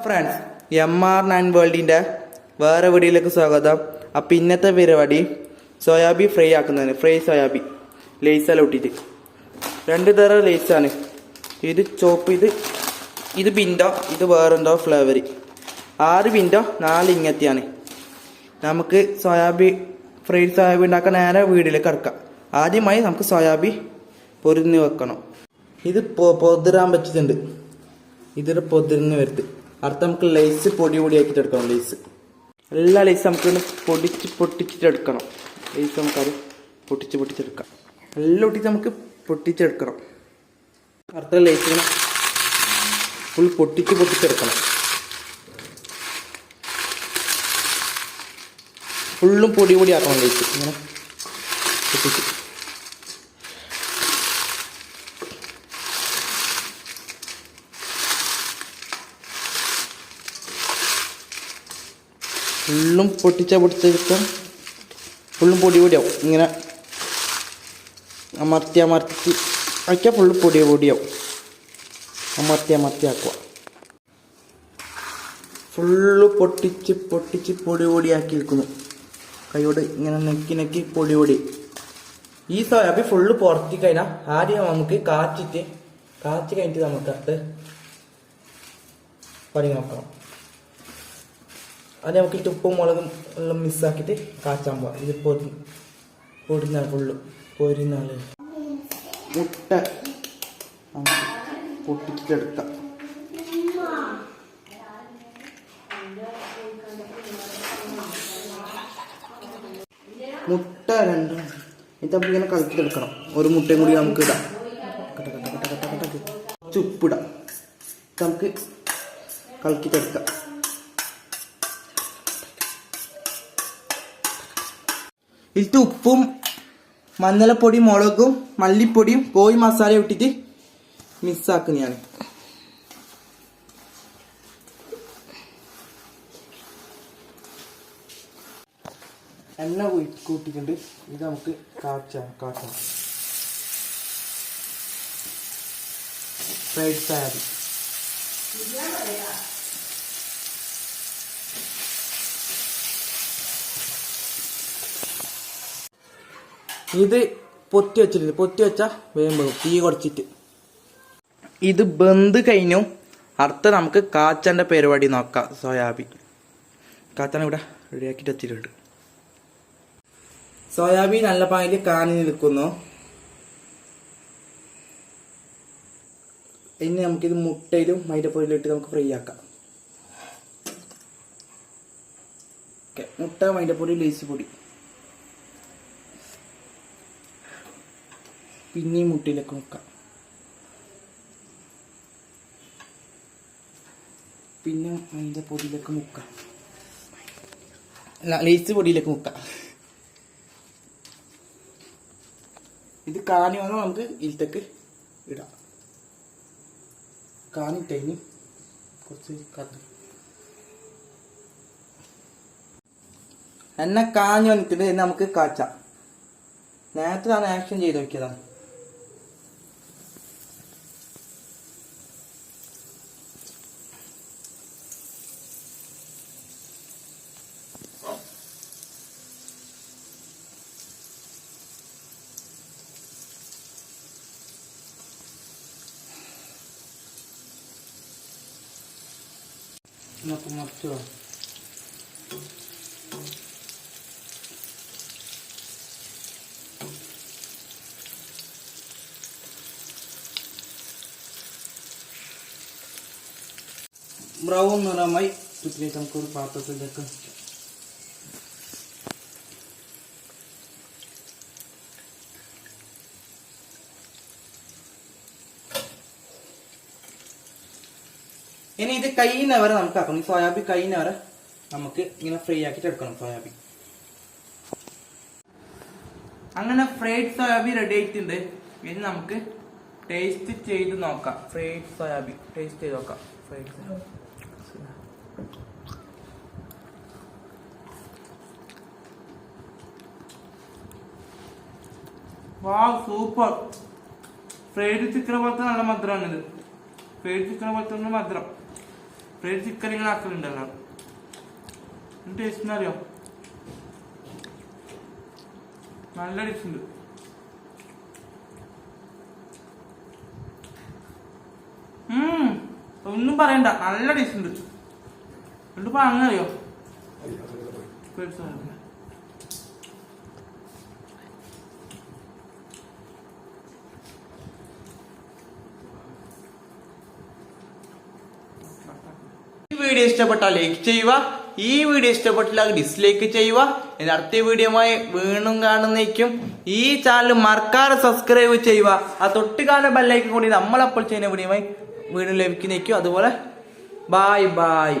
Friends, MR9 വേൾഡിൻ്റെ വേറെ വീഡിയോയിലേക്ക് സ്വാഗതം. അപ്പം ഇന്നത്തെ പരിപാടി സോയാബി ഫ്രൈ ആക്കുന്നതാണ്. ഫ്രൈ സോയാബി ലേസെല്ലാം ഇട്ടിട്ട് 2 തരം ലേസാണ്. ഇത് ചോപ്പ് ഇത് ബിൻഡോ, ഇത് വേറെന്തോ ഫ്ലേവർ. 6 ബിൻഡോ 4 ഇങ്ങത്തെയാണ്. നമുക്ക് ഫ്രൈഡ് സോയാബി ഉണ്ടാക്കാൻ നേരെ വീഡിയോയിലേക്ക് കിടക്കാം. ആദ്യമായി നമുക്ക് സോയാബി പൊരിഞ്ഞ് വെക്കണം. ഇത് പൊതിരാൻ പറ്റിയിട്ടുണ്ട്. ഇതിൽ പൊതിർന്ന് വരുത്ത് അടുത്ത നമുക്ക് ലൈസ് പൊടി ആക്കിയിട്ട് എടുക്കണം. ലൈസ് എല്ലാ ലൈസ് നമുക്ക് പൊട്ടിച്ചിട്ടെടുക്കണം. ലൈസ് നമുക്കത് പൊട്ടിച്ചെടുക്കാം. എല്ലാം ഒട്ടിച്ച് നമുക്ക് പൊട്ടിച്ചെടുക്കണം. അടുത്ത ലൈസിന് ഫുൾ പൊട്ടിച്ചെടുക്കണം. ഫുള്ളും പൊടി ആക്കണം. ലൈസ് ഇങ്ങനെ പൊട്ടിച്ച് ഫുള്ളും പൊട്ടിച്ചെടുക്കാം. ഫുള്ളും പൊടിയാവും. ഇങ്ങനെ അമർത്തി ആക്കിയാൽ ഫുള്ള് പൊടിയാവും. അമർത്തി ആക്കുക. ഫുള്ള് പൊട്ടിച്ച് പൊടിയാക്കി വെക്കുന്നു. കൈയോട് ഇങ്ങനെ നെക്കി പൊടി. ഈ സോയാബി ഫുള്ള് പുറത്തി കഴിഞ്ഞാൽ ആദ്യം നമുക്ക് കാച്ചി കഴിഞ്ഞിട്ട് നമുക്ക് അടുത്ത് പണി നോക്കണം. അത് നമുക്ക് ഉപ്പും മുളകും എല്ലാം മിക്സാക്കിയിട്ട് കാച്ചാൻ പോവാം. ഇത് പൊടിഞ്ഞാൽ ഫുള്ള് പൊരിഞ്ഞാൽ മുട്ട പൊട്ടിച്ചെടുക്കാം. മുട്ട 2 ഇത് നമുക്ക് ഇങ്ങനെ കളിച്ചെടുക്കണം. ഒരു മുട്ടയും കൂടി നമുക്ക് ഇടാം. ഉപ്പിടാം. നമുക്ക് കളിച്ചെടുക്കാം. ഇതിൽ ഉപ്പും മഞ്ഞളപ്പൊടിയും മുളകും മല്ലിപ്പൊടിയും കോഴി മസാല ഇട്ടിട്ട് മിക്സ് ആക്കുന്നതാണ്. എണ്ണ കൂട്ടിട്ടുണ്ട്. ഇത് നമുക്ക് കാച്ചണം. ഫ്രൈഡ് സോയാബി ഇത് പൊത്തി വെച്ചാൽ വേഗം തീ കുറച്ചിട്ട് ഇത് ബന്ത് കഴിഞ്ഞു. അടുത്ത നമുക്ക് കാച്ചൻ്റെ പരിപാടി നോക്കാം. സോയാബി കാച്ചാൻ ഇവിടെ റെഡിയാക്കിയിട്ട് വെച്ചിട്ടുണ്ട്. സോയാബി നല്ല പാനിൽ കാഞ്ഞ് നിൽക്കുന്നു. ഇനി നമുക്കിത് മുട്ടയിലും മൈദപ്പൊടിയിലിട്ട് നമുക്ക് ഫ്രൈ ആക്കാം. മുട്ട, മൈദപ്പൊടി, ലേസ് പൊടി, പിന്നെ മുട്ടയിലേക്ക് മുക്കാം. പിന്നെ മൈദപ്പൊടിയിലേക്ക് മുക്കാം. ലേസ് പൊടിയിലേക്ക് മുക്കാം. ഇത് കാനി വന്നാൽ നമുക്ക് ഇതിലേക്ക് ഇടാം. കാനിട്ടതിന് കുറച്ച് കത്ത് എണ്ണ കാഞ്ഞു വന്നിട്ടുണ്ട്. നമുക്ക് കാച്ചാം. നേരത്തെ ഞാൻ ആക്ഷൻ ചെയ്ത് നോക്കിയതാണ്. നമുക്ക് മറിച്ചോ. ബ്രൗൺ നിറമായി ചുറ്റിലേക്ക് നമുക്കൊരു പാത്രത്തിലേക്ക് ഇനി ഇത് കഴിയുന്നവരെ നമുക്ക് ആക്കണം. ഈ സോയാബി കഴിയുന്നവരെ നമുക്ക് ഇങ്ങനെ ഫ്രൈ ആക്കിയിട്ട് എടുക്കണം. സോയാബി അങ്ങനെ ഫ്രൈഡ് സോയാബി റെഡി ആയിട്ടുണ്ട്. ഇനി നമുക്ക് ടേസ്റ്റ് ചെയ്ത് നോക്കാം. ഫ്രൈഡ് സോയാബി ടേസ്റ്റ് ചെയ്ത് നോക്കാം. ഫ്രൈഡ് സോയാബി സൂപ്പർ. ഫ്രൈഡ് ചിക്കൻ പോലത്തെ നല്ല മധുരമാണിത്. ഫ്രൈഡ് ചിക്കൻ പോലത്തെ മധുരം. ഫ്രൈഡ് ചിക്കൻ ഇങ്ങനെ ആക്കലുണ്ടല്ലോ. ടേസ്റ്റ് അറിയോ? നല്ല ടേസ്റ്റ് ഉണ്ട്. ഒന്നും പറയണ്ട, നല്ല ടേസ്റ്റ് ഉണ്ട്. എന്നിട്ടിപ്പോ അങ്ങനെ അറിയോ? ഈ വീഡിയോ ഇഷ്ടപ്പെട്ടാൽ ലൈക്ക് ചെയ്യുക, ഈ വീഡിയോ ഇഷ്ടപ്പെട്ടില്ല ഡിസ്ലൈക്ക് ചെയ്യുക. അടുത്ത വീഡിയോയുമായി വീണ്ടും കാണുന്നേക്കും. ഈ ചാനൽ മറക്കാതെ സബ്സ്ക്രൈബ് ചെയ്യുക. ആ തൊട്ടുകാല ബെല്ലൈക്കൻ കൂടി നമ്മളപ്പോൾ ചെയ്യുന്ന വീഡിയോയുമായി വീണ്ടും ലഭിക്കുന്നേക്കും. അതുപോലെ ബൈ ബൈ.